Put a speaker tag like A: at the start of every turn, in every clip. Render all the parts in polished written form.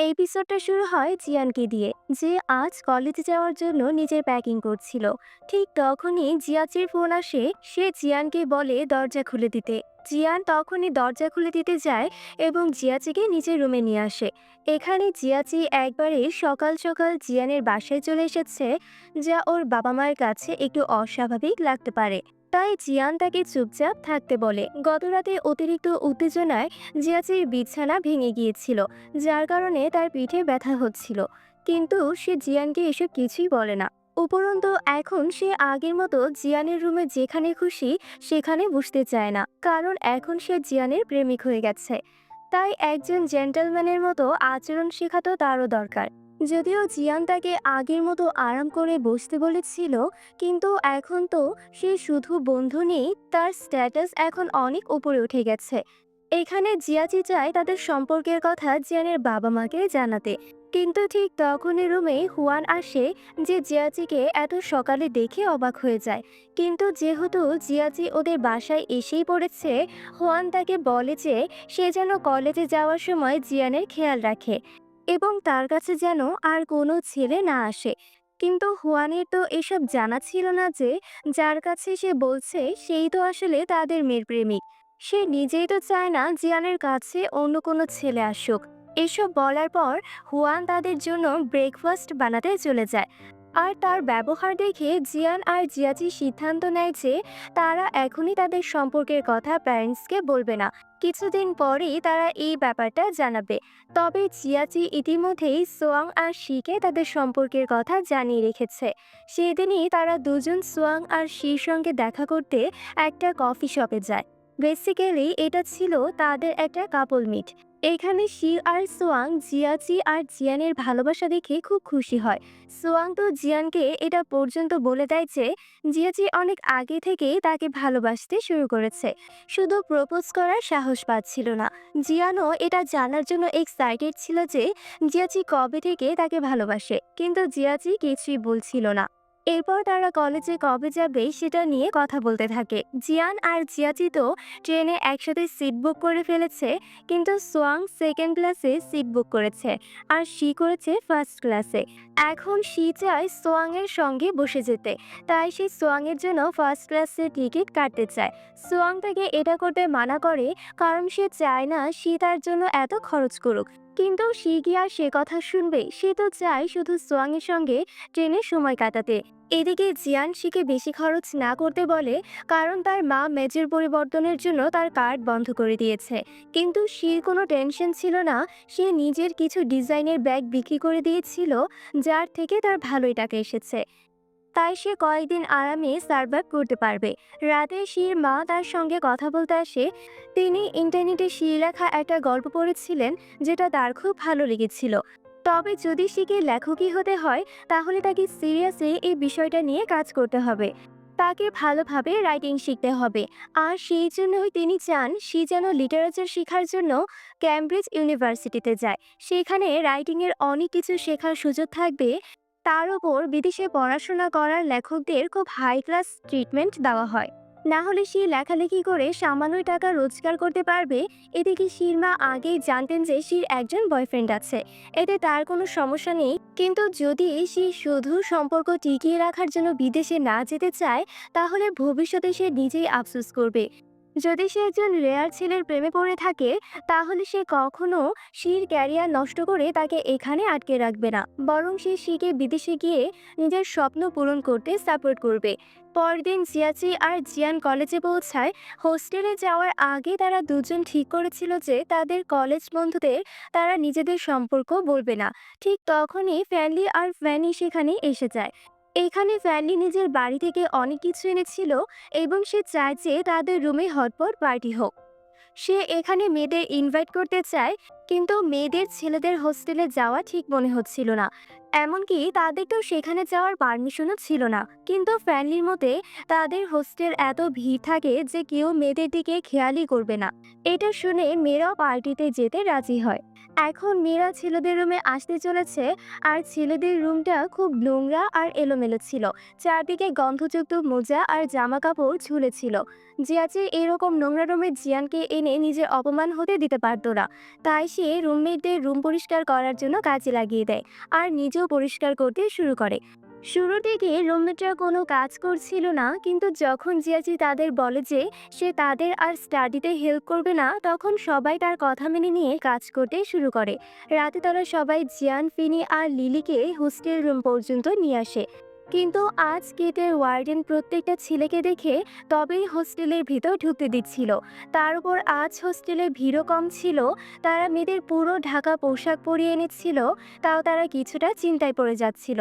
A: এপিসোডটা শুরু হয় জিয়ানকে দিয়ে, যে আজ কলেজে যাওয়ার জন্য নিজের প্যাকিং করছিল। ঠিক তখনই জিয়াচির ফোন আসে। সে জিয়ানকে বলে দরজা খুলে দিতে। জিয়ান তখনই দরজা খুলে দিতে যায় এবং জিয়াচিকে নিজের রুমে নিয়ে আসে। এখানে জিয়াচি একবারে সকাল সকাল জিয়ানের বাসায় চলে এসেছে, যা ওর বাবা মায়ের কাছে একটু অস্বাভাবিক লাগতে পারে। তাই জিয়ান তাকে চুপচাপ থাকতে বলে। গতরাতে অতিরিক্ত উত্তেজনায় জিয়াচির বিছানা ভেঙে গিয়েছিল, যার কারণে তার পিঠে ব্যথা হচ্ছিল। কিন্তু সে জিয়ানকে এসব কিছুই বলে না। উপরন্তু এখন সে আগের মতো জিয়ানের রুমে যেখানে খুশি সেখানে বসতে চায় না, কারণ এখন সে জিয়ানের প্রেমিক হয়ে গেছে। তাই একজন জেন্টলম্যানের মতো আচরণ শেখাতো তারও দরকার। যদিও জিয়ান তাকে আগের মতো আরাম করে বসতে বলেছিল, কিন্তু এখন তো সে শুধু বন্ধু নেই, তার স্ট্যাটাস এখন অনেক উপরে উঠে গেছে। এখানে জিয়াচি চায় তাদের সম্পর্কের কথা জিয়ানের বাবা মাকে জানাতে। কিন্তু ঠিক তখনই রুমে হুয়ান আসে, যে জিয়াচিকে এত সকালে দেখে অবাক হয়ে যায়। কিন্তু যেহেতু জিয়াচি ওদের বাসায় এসেই পড়েছে, হুয়ান তাকে বলে যে সে যেন কলেজে যাওয়ার সময় জিয়ানের খেয়াল রাখে এবং তার কাছে যেন আর কোনো ছেলে না আসে। কিন্তু হুয়ানের তো এসব জানা ছিল না যে যার কাছে সে বলছে সেই তো আসলে তাদের মেয়ের প্রেমিক। সে নিজেই তো চায় না জিয়ানের কাছে অন্য কোনো ছেলে আসুক। এসব বলার পর হুয়ান তাদের জন্য ব্রেকফাস্ট বানাতে চলে যায়। আর তার ব্যবহার দেখে জিয়ান আর জিয়াচি সিদ্ধান্ত নেয় যে তারা এখনই তাদের সম্পর্কের কথা প্যারেন্টসকে বলবে না। কিছুদিন পরেই তারা এই ব্যাপারটা জানাবে। তবে জিয়াচি ইতিমধ্যেই সোয়াং আর শিকে তাদের সম্পর্কের কথা জানিয়ে রেখেছে। সেদিনই তারা দুজন সোয়াং আর শির সঙ্গে দেখা করতে একটা কফি শপে যায়। বেসিক্যালি এটা ছিল তাদের একটা কাপল মিট। এখানে শি আর সোয়াং জিয়াচি আর জিয়ানের ভালোবাসা দেখে খুব খুশি হয়। সোয়াং তো জিয়ানকে এটা পর্যন্ত বলে দেয় যে জিয়াচি অনেক আগে থেকেই তাকে ভালোবাসতে শুরু করেছে, শুধু প্রপোজ করার সাহস পাচ্ছিল না। জিয়ানও এটা জানার জন্য এক্সাইটেড ছিল যে জিয়াচি কবে থেকে তাকে ভালোবাসে, কিন্তু জিয়াচি কিছুই বলছিল না। এরপর তারা কলেজে কবে যাবে সেটা নিয়ে কথা বলতে থাকে। জিয়ান আর জিয়াচি তো ট্রেনে একসাথে সিট বুক করে ফেলেছে, কিন্তু সোয়াং সেকেন্ড ক্লাসে সিট বুক করেছে আর শি করেছে ফার্স্ট ক্লাসে। এখন শি চায় সোয়াং এর সঙ্গে বসে যেতে, তাই সে সোয়াং এর জন্য ফার্স্ট ক্লাসের টিকিট কাটতে চায়। সোয়াং তাকে এটা করতে মানা করে, কারণ সে চায় না শি তার জন্য এত খরচ করুক। কিন্তু শি কি আর সে কথা শুনবে? সে তো চায় শুধু সোয়াং এর সঙ্গে ট্রেনে সময় কাটাতে। এদিকে জিয়ান শিকে বেশি খরচ না করতে বলে, কারণ তার মা মেজর পরিবর্তনের জন্য তার কার্ড বন্ধ করে দিয়েছে। কিন্তু শির কোনো টেনশন ছিল না। সে নিজের কিছু ডিজাইনের ব্যাগ বিক্রি করে দিয়েছিল, যার থেকে তার ভালোই টাকা এসেছে। তাই সে কয়েকদিন আরামে সার্ভাইভ করতে পারবে। রাতে শির মা তার সঙ্গে কথা বলতে আসে। তিনি ইন্টারনেটে শির লেখা একটা গল্প পড়েছিলেন, যেটা তার খুব ভালো লেগেছিল। তবে যদি শিকে লেখকই হতে হয়, তাহলে তাকে সিরিয়াসলি এই বিষয়টা নিয়ে কাজ করতে হবে। তাকে ভালোভাবে রাইটিং শিখতে হবে। আর সেই জন্যই তিনি চান সে যেন লিটারেচার শেখার জন্য ক্যামব্রিজ ইউনিভার্সিটিতে যায়। সেখানে রাইটিংয়ের অনেক কিছু শেখার সুযোগ থাকবে। তার উপর বিদেশে পড়াশোনা করার লেখকদের খুব হাই ক্লাস ট্রিটমেন্ট দেওয়া হয়। না হলে সে লেখালেখি করে সামান্য টাকা রোজগার করতে পারবে। এদিকে শির মা আগেই জানতেন যে শির একজন বয়ফ্রেন্ড আছে, এতে তার কোনো সমস্যা নেই। কিন্তু যদি সে শুধু সম্পর্ক টিকিয়ে রাখার জন্য বিদেশে না যেতে চায়, তাহলে ভবিষ্যতে সে নিজেই আফসোস করবে। যদি সে একজন রেয়ার ছেলের প্রেমে পড়ে থাকে, তাহলে সে কখনো শির ক্যারিয়ার নষ্ট করে তাকে এখানে আটকে রাখবে না, বরং সে শিকে বিদেশে গিয়ে নিজের স্বপ্ন পূরণ করতে সাপোর্ট করবে। পরদিন জিয়াচি আর জিয়ান কলেজে পৌঁছায়। হোস্টেলে যাওয়ার আগে তারা দুজন ঠিক করেছিল যে তাদের কলেজ বন্ধুদের তারা নিজেদের সম্পর্ক বলবে না। ঠিক তখনই ফ্যানলি আর ফ্যানি সেখানে এসে যায়। এখানে ফ্যানলি নিজের বাড়ি থেকে অনেক কিছু এনেছিল এবং সে চায় যে তাদের রুমে হটপট পার্টি হোক। সে এখানে মেয়েদের ইনভাইট করতে চায়, কিন্তু মেয়েদের ছেলেদের হোস্টেলে যাওয়া ঠিক মনে হচ্ছিল না। এমনকি তাদেরকেও সেখানে যাওয়ার পারমিশনও ছিল না। কিন্তু ফ্যামিলির মতে তাদের হোস্টেল এত ভিড় থাকে যে কেউ মেয়েদের দিকে খেয়ালই করবে না। এটা শুনে মেয়েরাও পার্টিতে যেতে রাজি হয়। এখন মেয়েরা ছেলেদের রুমে আসতে চলেছে, আর ছেলেদের রুমটা খুব নোংরা আর এলোমেলো ছিল। চারদিকে গন্ধযুক্ত মোজা আর জামা কাপড় ঝুলেছিল। জিয়াচি এরকম নোংরা রুমে জিয়ানকে এনে নিজের অপমান হতে দিতে পারতো না। তাই সে সে রুমমেটদের রুম পরিষ্কার করার জন্য কাজে লাগিয়ে দেয় আর নিজেও পরিষ্কার করতে শুরু করে। শুরুর দিকে রুমমেটরা কোনো কাজ করছিল না, কিন্তু যখন জিয়াচি তাদের বলে যে সে তাদের আর স্টাডিতে হেল্প করবে না, তখন সবাই তার কথা মেনে নিয়ে কাজ করতে শুরু করে। রাতে তারা সবাই জিয়ান, ফিনি আর লিলিকে হোস্টেল রুম পর্যন্ত নিয়ে আসে। কিন্তু আজ গেটের ওয়ার্ডেন প্রত্যেকটা ছেলেকে দেখে তবেই হোস্টেলের ভিতর ঢুকতে দিচ্ছিল। তার উপর আজ হোস্টেলে ভিড়ও কম ছিল। তারা মেয়েদের পুরো ঢাকা পোশাক পরিয়ে এনেছিল, তাও তারা কিছুটা চিন্তায় পড়ে যাচ্ছিল।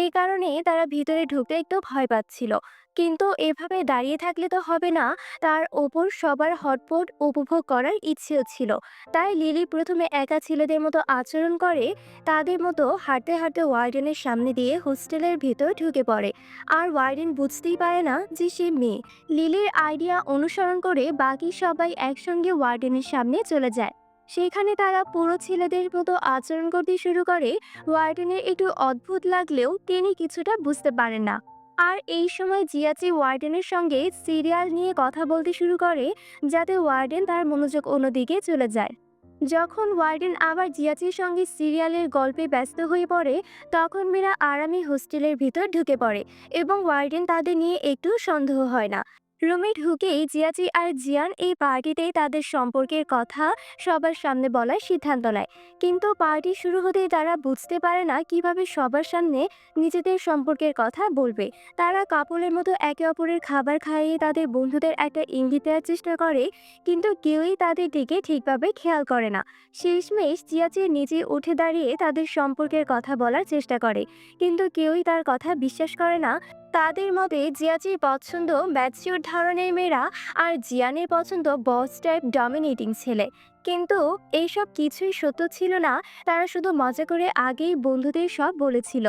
A: এই কারণে তারা ভিতরে ঢুকতে একটু ভয় পাচ্ছিল। কিন্তু এভাবে দাঁড়িয়ে থাকলে তো হবে না, তার ওপর সবার হটপট উপভোগ করার ইচ্ছেও ছিল। তাই লিলি প্রথমে একা ছেলেদের মতো আচরণ করে, তাদের মতো হাঁটতে হাঁটতে ওয়ার্ডেনের সামনে দিয়ে হোস্টেলের ভিতর ঢুকে পড়ে। আর ওয়ার্ডেন বুঝতেই পারে না যে সে মেয়ে। লিলির আইডিয়া অনুসরণ করে বাকি সবাই একসঙ্গে ওয়ার্ডেনের সামনে চলে যায়। সেখানে তারা পুরো ছেলেদের মতো আচরণ করতে শুরু করে। ওয়ার্ডেনের একটু অদ্ভুত লাগলেও তিনি কিছুটা বুঝতে পারেন না। আর এই সময় জিয়াচি ওয়ার্ডেনের সঙ্গে সিরিয়াল নিয়ে কথা বলতে শুরু করে, যাতে ওয়ার্ডেন তার মনোযোগ অন্যদিকে চলে যায়। যখন ওয়ার্ডেন আবার জিয়াচির সঙ্গে সিরিয়ালের গল্পে ব্যস্ত হয়ে পড়ে, তখন মেয়েরা আরামে হোস্টেলের ভিতর ঢুকে পড়ে এবং ওয়ার্ডেন তাদের নিয়ে একটু সন্দেহ হয় না। রুমে ঢুকেই জিয়াচি আর জিয়ান এই পার্টিতেই তাদের সম্পর্কের কথা সবার সামনে বলার সিদ্ধান্ত নেয়। কিন্তু পার্টি শুরু হতেই তারা বুঝতে পারে না কিভাবে সবার সামনে নিজেদের সম্পর্কের কথা বলবে। তারা কাপড়ের মতো একে অপরের খাবার খাইয়ে তাদের বন্ধুদের একটা ইঙ্গিত দেওয়ার চেষ্টা করে, কিন্তু কেউই তাদের দিকে ঠিকভাবে খেয়াল করে না। শেষমেশ জিয়াচি নিজে উঠে দাঁড়িয়ে তাদের সম্পর্কের কথা বলার চেষ্টা করে, কিন্তু কেউই তার কথা বিশ্বাস করে না। তাদের মতে জিয়াচির পছন্দ ম্যাচিওর ধরনের মেয়েরা, আর জিয়ানের পছন্দ বস টাইপ ডমিনেটিং ছেলে। কিন্তু এইসব কিছুই সত্য ছিল না। তারা শুধু মজা করে আগেই বন্ধুদের সব বলেছিল।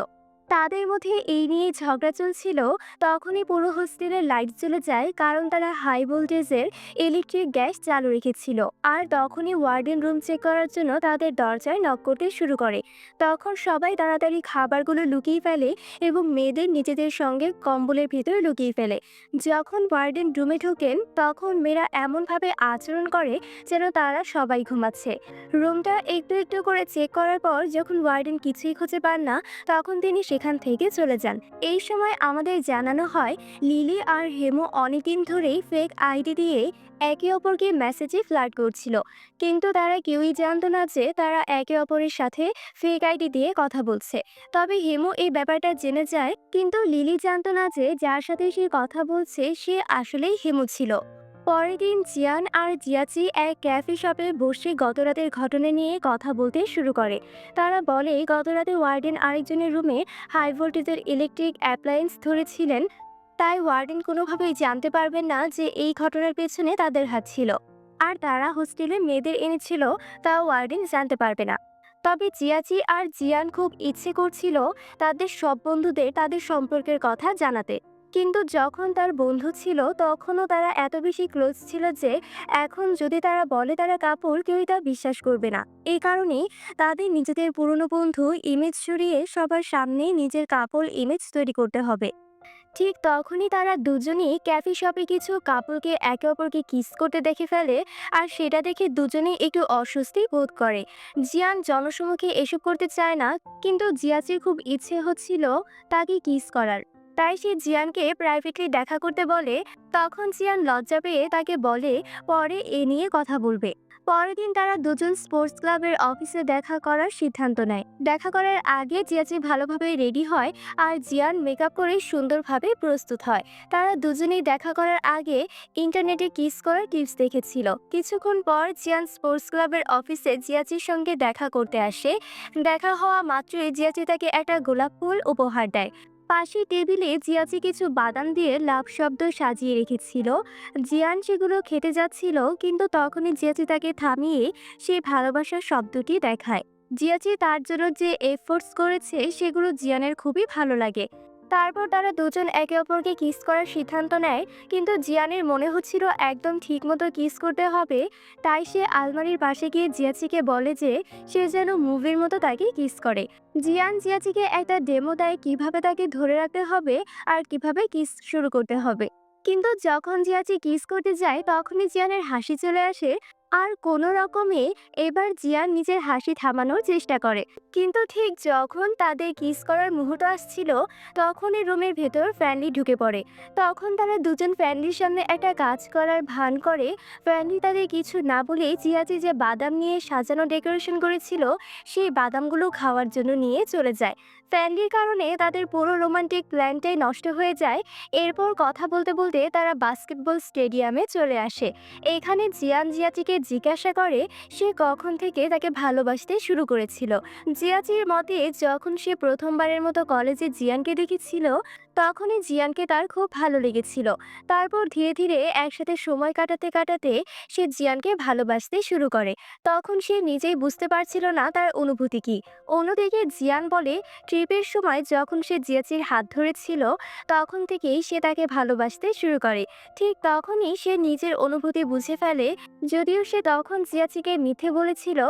A: তাদের মধ্যে এই নিয়ে ঝগড়া চলছিল। তখনই পুরো হোস্টেলের লাইট জ্বলে যায়, কারণ তারা হাই ভোল্টেজের ইলেকট্রিক গ্যাস চালু রেখেছিল। আর তখনই ওয়ার্ডেন রুম চেক করার জন্য তাদের দরজায় নক করতে শুরু করে। তখন সবাই তাড়াতাড়ি খাবারগুলো লুকিয়ে ফেলে এবং মেয়েদের নিজেদের সঙ্গে কম্বলের ভিতরে লুকিয়ে ফেলে। যখন ওয়ার্ডেন রুমে ঢোকেন, তখন মেয়েরা এমনভাবে আচরণ করে যেন তারা সবাই ঘুমাচ্ছে। রুমটা একটু একটু করে চেক করার পর যখন ওয়ার্ডেন কিছুই খুঁজে পান না, তখন তিনি সেখান থেকে চলে যান। এই সময় আমাদের জানানো হয় লিলি আর হেমো অনেকদিন ধরেই ফেক আইডি দিয়ে একে অপরকে মেসেজে ফ্লার্ট করছিল, কিন্তু তারা কেউই জানতো না যে তারা একে অপরের সাথে ফেক আইডি দিয়ে কথা বলছে। তবে হেমো এই ব্যাপারটা জেনে যায়, কিন্তু লিলি জানতো না যে যার সাথে সে কথা বলছে সে আসলেই হেমো ছিল। পরের দিন জিয়ান আর জিয়াচি এক ক্যাফে শপে বসে গতরাতের ঘটনা নিয়ে কথা বলতে শুরু করে। তারা বলে গতরাতে ওয়ার্ডেন আরেকজনের রুমে হাই ভোল্টেজের ইলেকট্রিক অ্যাপ্লায়েন্স ধরেছিলেন, তাই ওয়ার্ডেন কোনোভাবেই জানতে পারবেন না যে এই ঘটনার পেছনে তাদের হাত ছিল। আর তারা হোস্টেলে মেয়েদের এনেছিল, তা ওয়ার্ডেন জানতে পারবে না। তবে জিয়াচি আর জিয়ান খুব ইচ্ছে করছিল তাদের সব বন্ধুদের তাদের সম্পর্কের কথা জানাতে। কিন্তু যখন তার বন্ধু ছিল তখনও তারা এত বেশি ক্লোজ ছিল যে এখন যদি তারা বলে তারা কাপড়, কেউই তা বিশ্বাস করবে না। এই কারণেই তাদের নিজেদের পুরনো বন্ধু ইমেজ সরিয়ে সবার সামনে নিজের কাপড় ইমেজ তৈরি করতে হবে। ঠিক তখনই তারা দুজনেই ক্যাফে শপে কিছু কাপলকে একে অপরকে কিস করতে দেখে ফেলে। আর সেটা দেখে দুজনেই একটু অস্বস্তি বোধ করে। জিয়ান জনসমক্ষে এসব করতে চায় না, কিন্তু জিয়াচির খুব ইচ্ছে হচ্ছিল তাকে কিস করার। তাই সে জিয়ানকে প্রাইভেটলি দেখা করতে বলে। তখন জিয়ান লজ্জা পেয়ে তাকে বলে পরে এ নিয়ে কথা বলবে। পরের দিন তারা দুজন স্পোর্টস ক্লাবের অফিসে দেখা করার সিদ্ধান্ত নেয়। দেখা করার আগে জিয়াচি ভালোভাবে রেডি হয় আর জিয়ান মেকআপ করে সুন্দরভাবে প্রস্তুত হয়। তারা দুজনেই দেখা করার আগে ইন্টারনেটে কিস করার টিপস দেখেছিল। কিছুক্ষণ পর জিয়ান স্পোর্টস ক্লাবের অফিসে জিয়াচির সঙ্গে দেখা করতে আসে। দেখা হওয়া মাত্রই জিয়াচি তাকে একটা গোলাপ ফুল উপহার দেয়। পাশের টেবিলে জিয়াচি কিছু বাদাম দিয়ে লাভ শব্দ সাজিয়ে রেখেছিল। জিয়ান সেগুলো খেতে যাচ্ছিল, কিন্তু তখনই জিয়াচি তাকে থামিয়ে সেই ভালোবাসার শব্দটি দেখায়। জিয়াচি তার জন্য যে এফোর্টস করেছে সেগুলো জিয়ানের খুবই ভালো লাগে। তারপর তারা দুজন একে অপরকে কিস করার সিদ্ধান্ত নেয়, কিন্তু জিয়ানের মনে হচ্ছিল একদম ঠিকমতো কিস করতে হবে। তাই সে আলমারির পাশে গিয়ে জিয়াচিকে বলে যে সে যেন মুভির মতো তাকে কিস করে। জিয়ান জিয়াচিকে একটা ডেমো দেয় কিভাবে তাকে ধরে রাখতে হবে আর কিভাবে কিস শুরু করতে হবে। কিন্তু যখন জিয়াচি কিস করতে যায় তখনই জিয়ানের হাসি চলে আসে। আর কোনো রকমে এবার জিয়ান নিজের হাসি থামানোর চেষ্টা করে। কিন্তু ঠিক যখন তাদের কিস করার মুহূর্ত আসছিল, তখনই রুমের ভেতর ফ্যানলি ঢুকে পড়ে। তখন তারা দুজন ফ্যানলির সামনে একটা কাজ করার ভান করে। ফ্যানলি তাদের কিছু না বলে জিয়াচি যে বাদাম নিয়ে সাজানো ডেকোরেশন করেছিল, সেই বাদামগুলো খাওয়ার জন্য নিয়ে চলে যায়। ফ্যানলির কারণে তাদের পুরো রোমান্টিক প্ল্যানটাই নষ্ট হয়ে যায়। এরপর কথা বলতে বলতে তারা বাস্কেটবল স্টেডিয়ামে চলে আসে। এখানে জিয়ান জিয়াচিকে জিজ্ঞাসা করে সে কখন থেকে তাকে ভালোবাসতে শুরু করেছিল। জিয়াচির মতে যখন সে প্রথমবারের মতো কলেজে জিয়ানকে দেখেছিল, তখনই জিয়ানকে তার খুব ভালো লেগেছিল। তারপর ধীরে ধীরে একসাথে সময় কাটাতে কাটাতে সে জিয়ানকে ভালোবাসতে শুরু করে। তখন সে নিজেই বুঝতে পারছিল না তার অনুভূতি কি। অন্যদিকে জিয়ান বলে ট্রিপের সময় যখন সে জিয়াচির হাত ধরেছিল, তখন থেকেই সে তাকে ভালোবাসতে শুরু করে। ঠিক তখনই সে নিজের অনুভূতি বুঝে ফেলে, যদিও সে তখন জিয়াচিকে মিথ্যে বলেছিল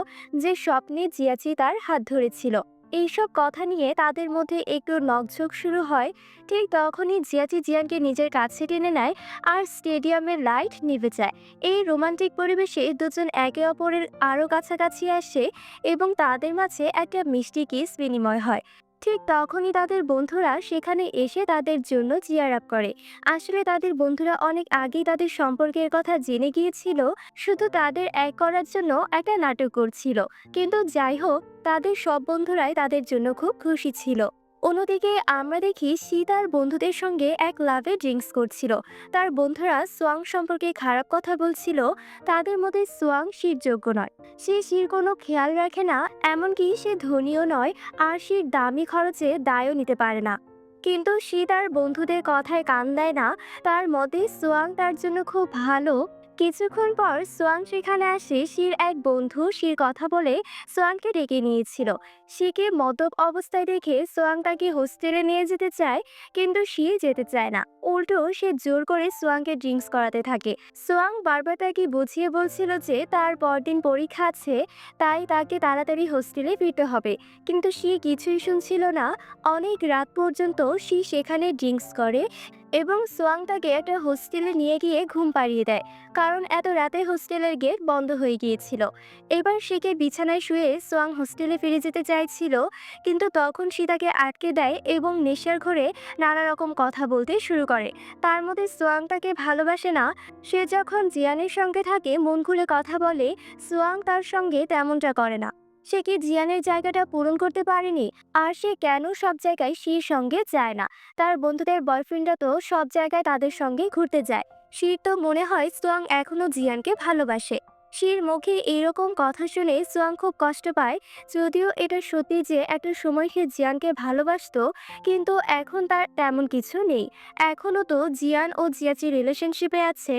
A: যে স্বপ্নে জিয়াচি তার হাত ধরেছিল। এইসব কথা নিয়ে তাদের মধ্যে একটু নকঝোক শুরু হয়। ঠিক তখনই জিয়াচি জিয়ানকে নিজের কাছে টেনে নেয় আর স্টেডিয়ামের লাইট নিভে যায়। এই রোমান্টিক পরিবেশে দুজন একে অপরের আরও কাছাকাছি আসে এবং তাদের মাঝে একটা মিষ্টি কিস বিনিময় হয়। ঠিক তখনই তাদের বন্ধুরা সেখানে এসে তাদের জন্য চিয়ার আপ করে। আসলে তাদের বন্ধুরা অনেক আগেই তাদের সম্পর্কের কথা জেনে গিয়েছিল, শুধু তাদের এক করার জন্য একটা নাটক করছিল। কিন্তু যাই হোক, তাদের সব বন্ধুরাই তাদের জন্য খুব খুশি ছিল। অন্যদিকে আমরা দেখি সি তার বন্ধুদের সঙ্গে এক লাভে ড্রিঙ্কস করছিল। তার বন্ধুরা সোয়াং সম্পর্কে খারাপ কথা বলছিল। তাদের মধ্যে সোয়াং শির যোগ্য নয়, সে শির কোনো খেয়াল রাখে না, এমনকি সে ধনীও নয়, আর শির দামি খরচে দায়ও নিতে পারে না। কিন্তু সে তার বন্ধুদের কথায় কান দেয় না। তার মতে সোয়াং তার জন্য খুব ভালো। কিছুক্ষণ পর সোয়াং সেখানে আসে। শির এক বন্ধু শির কথা বলে সোয়াংকে ডেকে নিয়েছিল। শিকে মদ্যপ অবস্থায় দেখে সোয়াং তাকে হোস্টেলে নিয়ে যেতে চায়, কিন্তু শি যেতে চায় না। উল্টো সে জোর করে সোয়াংকে ড্রিঙ্কস করাতে থাকে। সোয়াং বারবার তাকে বুঝিয়ে বলছিল যে তার পরদিন পরীক্ষা আছে, তাই তাকে তাড়াতাড়ি হোস্টেলে ফিরতে হবে, কিন্তু শি কিছুই শুনছিল না। অনেক রাত পর্যন্ত শি সেখানে ড্রিঙ্কস করে এবং সোয়াং তাকে একটা হোস্টেলে নিয়ে গিয়ে ঘুম পাড়িয়ে দেয়, কারণ এত রাতে হোস্টেলের গেট বন্ধ হয়ে গিয়েছিল। এবার শিকে বিছানায় শুয়ে সোয়াং হোস্টেলে ফিরে যেতে চাইছিল, কিন্তু তখন সে তাকে আটকে দেয় এবং নেশার ঘরে নানা রকম কথা বলতে শুরু করে। তার মধ্যে সোয়াং তাকে ভালোবাসে না। সে যখন জিয়ানের সঙ্গে থাকে মন খুলে কথা বলে, সোয়াং তার সঙ্গে তেমনটা করে না। সে কি জিয়ানের জায়গাটা পূরণ করতে পারেনি? আর সে কেন সব জায়গায় শির সঙ্গে যায় না? তার বন্ধুদের বয়ফ্রেন্ডরা তো সব জায়গায় তাদের সঙ্গে ঘুরতে যায়। শির তো মনে হয় সোয়াং এখনো জিয়ানকে ভালোবাসে। শির মুখে এইরকম কথা শুনে সোয়াং খুব কষ্ট পায়। যদিও এটা সত্যি যে একটা সময় সে জিয়ানকে ভালোবাসতো, কিন্তু এখন তার তেমন কিছু নেই। এখনো তো জিয়ান ও জিয়াচি রিলেশনশিপে আছে,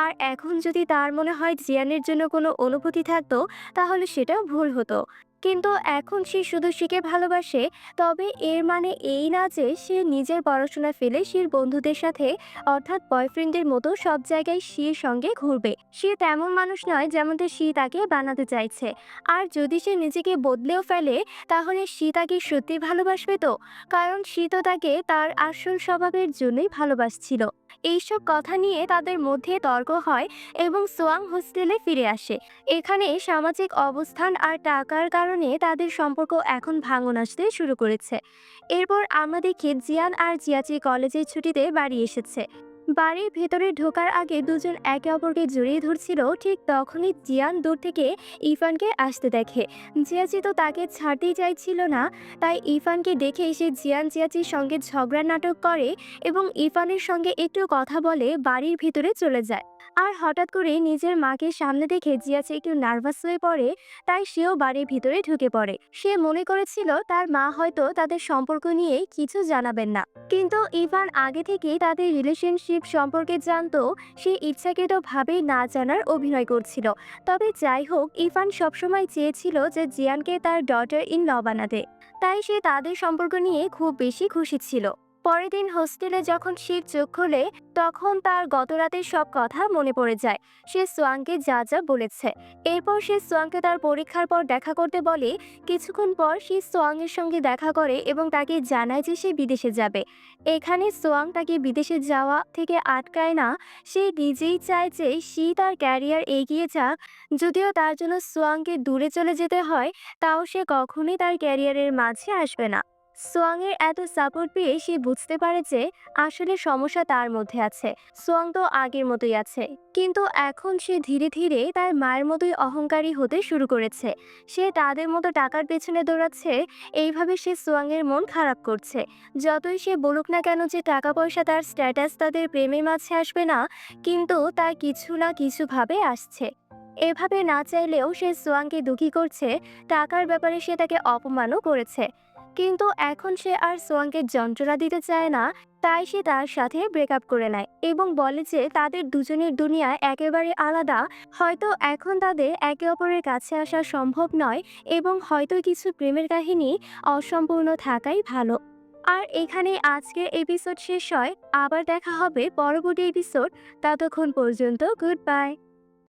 A: আর এখন যদি তার মনে হয় জিয়ানের জন্য কোনো অনুভূতি থাকতো, তাহলে সেটা ভুল হতো। কিন্তু এখন সে শুধু শিকে ভালোবাসে। তবে এর মানে এই না যে সে নিজের পড়াশোনা ফেলে শির বন্ধুদের সাথে, অর্থাৎ বয়ফ্রেন্ডের মতো সব জায়গায় শির সঙ্গে ঘুরবে। সে তেমন মানুষ নয় যেমনটা শি তাকে বানাতে চাইছে। আর যদি সে নিজেকে বদলেও ফেলে, তাহলে শি তাকে সত্যি ভালোবাসবে তো? কারণ শি তো তাকে তার আসল স্বভাবের জন্যই ভালোবাসছিল। এইসব কথা নিয়ে তাদের মধ্যে তর্ক হয় এবং সোয়াং হোস্টেলে ফিরে আসে। এখানে সামাজিক অবস্থান আর টাকার কারণে তাদের সম্পর্ক এখন ভাঙন আসতে শুরু করেছে। এরপর আমরা দেখি জিয়ান আর জিয়াচি কলেজের ছুটিতে বাড়ি এসেছে। বাড়ির ভেতরে ঢোকার আগে দুজন একে অপরকে জড়িয়ে ধরছিল। ঠিক তখনই জিয়ান দূর থেকে ইরফানকে আসতে দেখে। জিয়াচি তো তাকে ছাড়তেই চাইছিল না, তাই ইরফানকে দেখে সে জিয়ান জিয়াচির সঙ্গে ঝগড়ার নাটক করে এবং ইরফানের সঙ্গে একটু কথা বলে বাড়ির ভিতরে চলে যায়। আর হঠাৎ করে নিজের মাকে সামনে দেখে জিয়াচি একটু নার্ভাস হয়ে পড়ে, তাই সেও বাড়ির ভিতরে ঢুকে পড়ে। সে মনে করেছিল তার মা হয়তো তাদের সম্পর্ক নিয়ে কিছু জানাবেন না, কিন্তু ইরফান আগে থেকেই তাদের রিলেশনশিপ সম্পর্কে জানতো। সে ইচ্ছাকৃতভাবেই না জানার অভিনয় করছিল। তবে যাই হোক, ইরফান সবসময় চেয়েছিল যে জিয়ানকে তার ডটার ইন ল বানাতে, তাই সে তাদের সম্পর্ক নিয়ে খুব বেশি খুশি ছিল। পরের দিন হোস্টেলে যখন শির চোখ খোলে তখন তার গত রাতের সব কথা মনে পড়ে যায়। সে সোয়াংকে যা যা বলেছে। এরপর সে সোয়াংকে তার পরীক্ষার পর দেখা করতে বলে। কিছুক্ষণ পর সে সোয়াংয়ের সঙ্গে দেখা করে এবং তাকে জানায় যে সে বিদেশে যাবে। এখানে সোয়াং তাকে বিদেশে যাওয়া থেকে আটকায় না। সে নিজেই চায় যে সে তার ক্যারিয়ার এগিয়ে যাক। যদিও তার জন্য সোয়াংকে দূরে চলে যেতে হয়, তাও সে কখনোই তার ক্যারিয়ারের মাঝে আসবে না। সোয়াংয়ের এত সাপোর্ট পেয়ে সে বুঝতে পারে যে আসলে সমস্যা তার মধ্যে আছে। সোয়াং তো আগের মতোই আছে, কিন্তু এখন সে ধীরে ধীরে তার মায়ের মতোই অহংকারী হতে শুরু করেছে। সে তাদের মতো টাকার পেছনে দৌড়াচ্ছে। এইভাবে সে সোয়াংয়ের মন খারাপ করছে। যতই সে বলুক না কেন যে টাকা পয়সা তার স্ট্যাটাস তাদের প্রেমের মাঝে আসবে না, কিন্তু তার কিছু না কিছুভাবে আসছে। এভাবে না চাইলেও সে সোয়াংকে দুঃখী করছে। টাকার ব্যাপারে সে তাকে অপমানও করেছে, কিন্তু এখন সে আর সোয়াংকে যন্ত্রণা দিতে চায় না। তাই সে তার সাথে ব্রেকআপ করে নেয় এবং বলে যে তাদের দুজনের দুনিয়া একেবারে আলাদা। হয়তো এখন তাদের একে অপরের কাছে আসা সম্ভব নয় এবং হয়তো কিছু প্রেমের কাহিনী অসম্পূর্ণ থাকাই ভালো। আর এখানে আজকের এপিসোড শেষ হয়। আবার দেখা হবে পরবর্তী এপিসোড। ততক্ষণ পর্যন্ত গুড বাই।